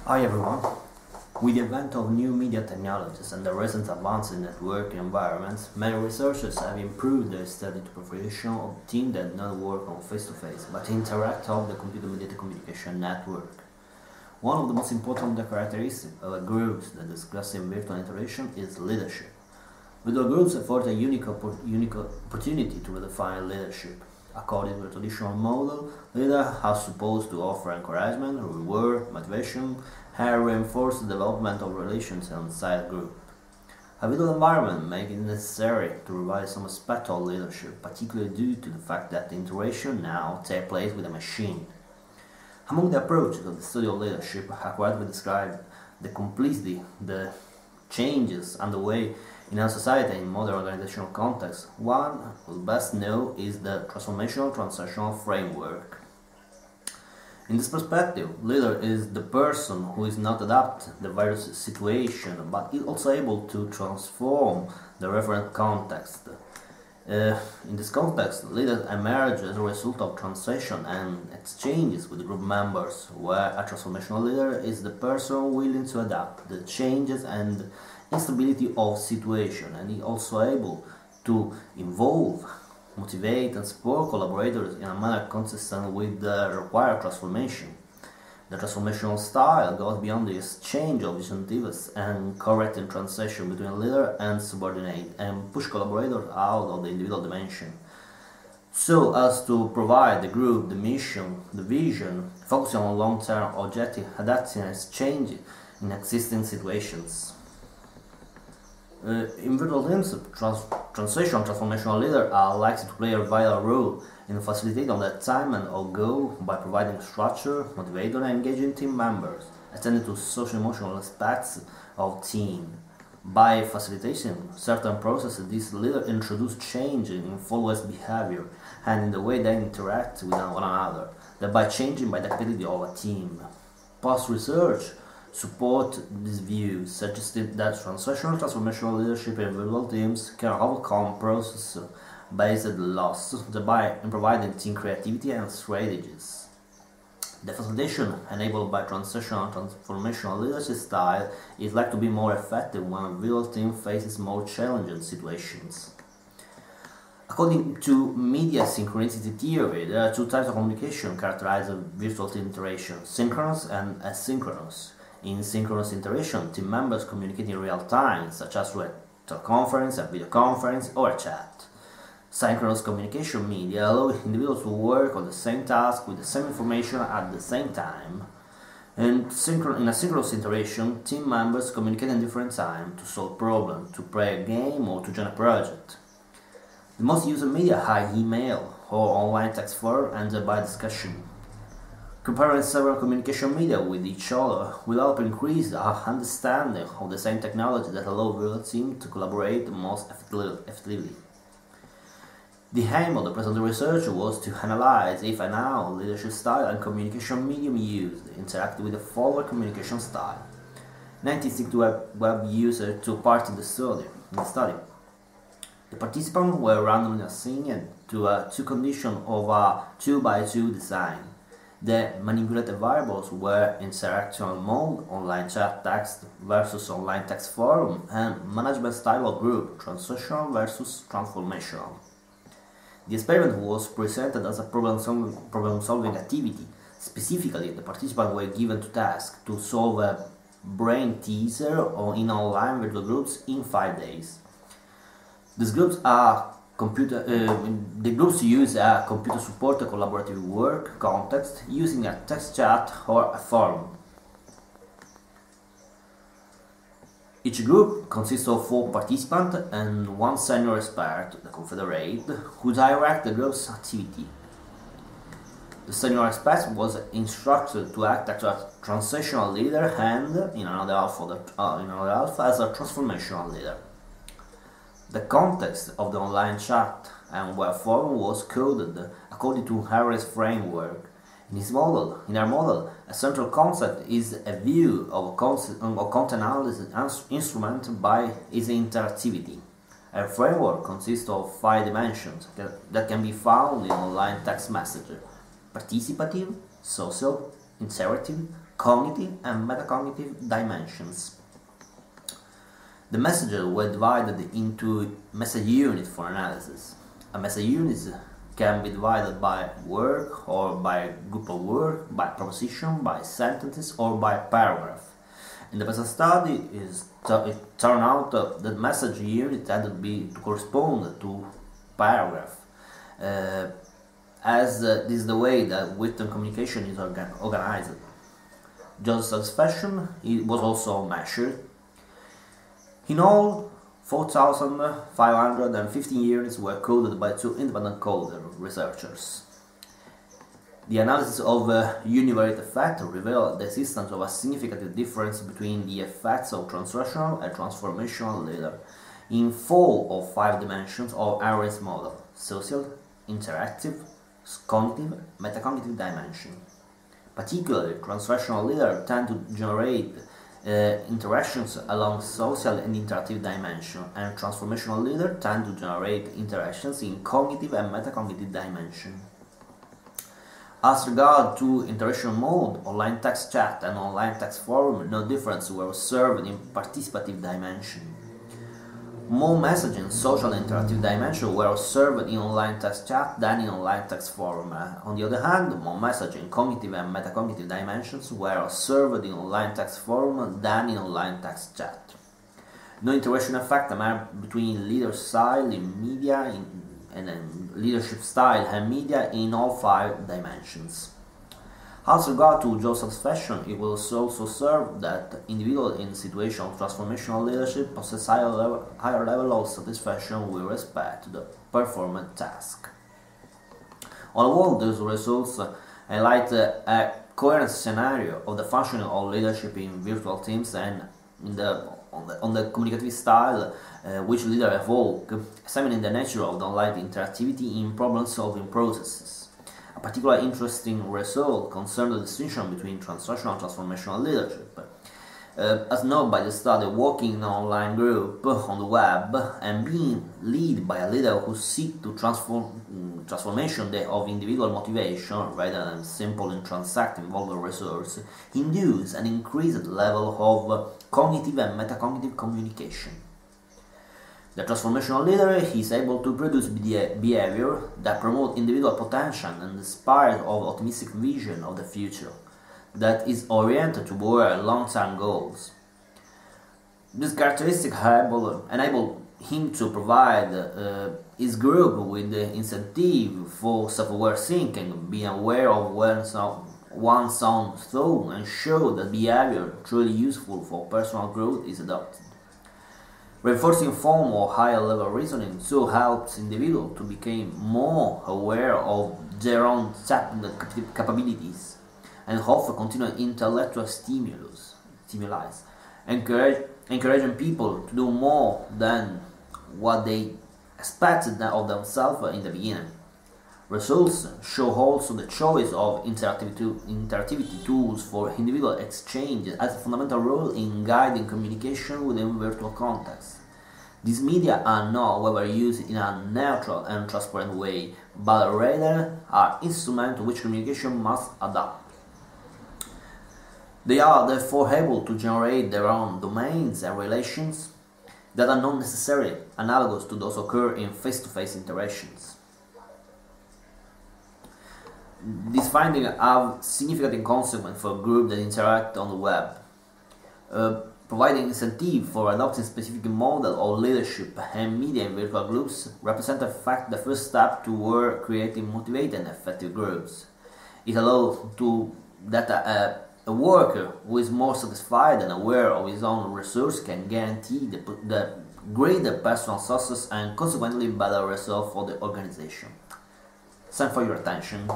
Hi everyone. With the advent of new media technologies and the recent advances in networking environments, many researchers have improved their study to professional of teams that not work on face-to-face but interact on the computer-mediated communication network. One of the most important characteristics of a group that discuss in virtual interaction is leadership. Virtual groups afford a unique opportunity to redefine leadership. According to the traditional model, leaders are supposed to offer encouragement, reward, motivation, and reinforce the development of relations inside a group. A virtual environment makes it necessary to revise some aspect of leadership, particularly due to the fact that the interaction now takes place with a machine. Among the approaches of the study of leadership, I would describe the complexity, the changes underway in our society in modern organizational context. One we best know is the transformational transactional framework. In this perspective, leader is the person who is not adapt the various situation, but is also able to transform the referent context. In this context, leader emerges as a result of transition and exchanges with group members, where a transformational leader is the person willing to adapt the changes and instability of situation, and is also able to involve, motivate and support collaborators in a manner consistent with the required transformation. The transformational style goes beyond the exchange of incentives and correcting transition between leader and subordinate, and push collaborators out of the individual dimension, so as to provide the group the mission, the vision, focusing on long-term objective, adapting and exchanging in existing situations. In virtual teams, transition transformational leaders are likely to play a vital role in facilitating the attainment of goals by providing structure, motivating and engaging team members, attending to social emotional aspects of team. By facilitating certain processes, these leaders introduce change in followers' behavior and in the way they interact with one another, thereby changing by the activity of a team. Past research support this view, suggesting that transformational leadership in virtual teams can overcome process-based loss, thereby providing team creativity and strategies. The facilitation enabled by transformational leadership style is likely to be more effective when a virtual team faces more challenging situations. According to media synchronicity theory, there are two types of communication characterizing virtual team interaction: synchronous and asynchronous. In synchronous interaction, team members communicate in real time, such as through a teleconference, a video conference, or a chat. Synchronous communication media allow individuals to work on the same task with the same information at the same time. In a synchronous interaction, team members communicate in different times to solve problems, to play a game, or to join a project. The most used media are email or online text forum and thereby discussion. Comparing several communication media with each other will help increase our understanding of the same technology that allow virtual teams to collaborate most effectively. The aim of the present research was to analyze if and how leadership style and communication medium used interact with the follower communication style. 96 web users took part in the study. The participants were randomly assigned to two conditions of a 2x2 design. The manipulated variables were interaction mode, online chat text versus online text forum, and management style of group, transitional versus transformational. The experiment was presented as a problem-solving activity. Specifically, the participants were given to task to solve a brain teaser in online virtual groups in 5 days. These groups are the groups use a computer-supported collaborative work context using a text chat or a forum. Each group consists of 4 participants and 1 senior expert, the confederate, who direct the group's activity. The senior expert was instructed to act as a transitional leader and, in another half, as a transformational leader. The context of the online chat and web forum was coded according to Harris' framework. In our model, a central concept is a view of a content analysis instrument by its interactivity. A framework consists of 5 dimensions that can be found in online text messaging: participative, social, interactive, cognitive, and metacognitive dimensions. The messages were divided into message units for analysis. A message unit can be divided by word or by group of words, by proposition, by sentences, or by paragraph. In the present study, it turned out that message unit had to correspond to paragraph, as this is the way that written communication is organized. Job satisfaction was also measured. In all, 4,515 units were coded by two independent coder researchers. The analysis of univariate effect revealed the existence of a significant difference between the effects of translational and transformational leader in 4 of 5 dimensions of Henry's model: social, interactive, cognitive, metacognitive dimension. Particularly, translational leaders tend to generate interactions along social and interactive dimension, and transformational leaders tend to generate interactions in cognitive and metacognitive dimension. As regard to interaction mode, online text chat and online text forum, no difference were observed in participative dimension. More messaging in social and interactive dimension were observed in online text chat than in online text forum. On the other hand, more messaging in cognitive and metacognitive dimensions were observed in online text forum than in online text chat. No interaction effect emerged between leader style in media and leadership style and media in all 5 dimensions. As regard to job satisfaction, it was also observed that individuals in situation of transformational leadership possess higher level of satisfaction with respect to the performed task. On the whole, these results highlight a coherent scenario of the functioning of leadership in virtual teams and on the communicative style which leaders evoke, examining the nature of the online interactivity in problem-solving processes. A particularly interesting result concerned the distinction between transactional and transformational leadership. As known by the study, working in an online group on the web and being led by a leader who seeks to transformation of individual motivation rather than simple and transact involved resource induce an increased level of cognitive and metacognitive communication. The transformational leader is able to produce behavior that promotes individual potential and inspires of optimistic vision of the future that is oriented toward long-term goals. This characteristic enable him to provide his group with the incentive for self-aware thinking, being aware of one's own thought, and show that behavior truly useful for personal growth is adopted. Reinforcing form or higher level reasoning so helps individuals to become more aware of their own capabilities and offer continued intellectual stimuli, encouraging people to do more than what they expected of themselves in the beginning. Results show also the choice of interactivity tools for individual exchange as a fundamental role in guiding communication within virtual contexts. These media are not, however, used in a neutral and transparent way, but rather are instruments to which communication must adapt. They are therefore able to generate their own domains and relations that are not necessarily analogous to those occur in face-to-face interactions. These findings have significant consequences for groups that interact on the web. Providing incentive for adopting specific model of leadership and media in virtual groups represents in fact the first step toward creating motivated and effective groups. It allows that a worker who is more satisfied and aware of his own resource can guarantee the greater personal success and consequently better result for the organization. Thanks for your attention.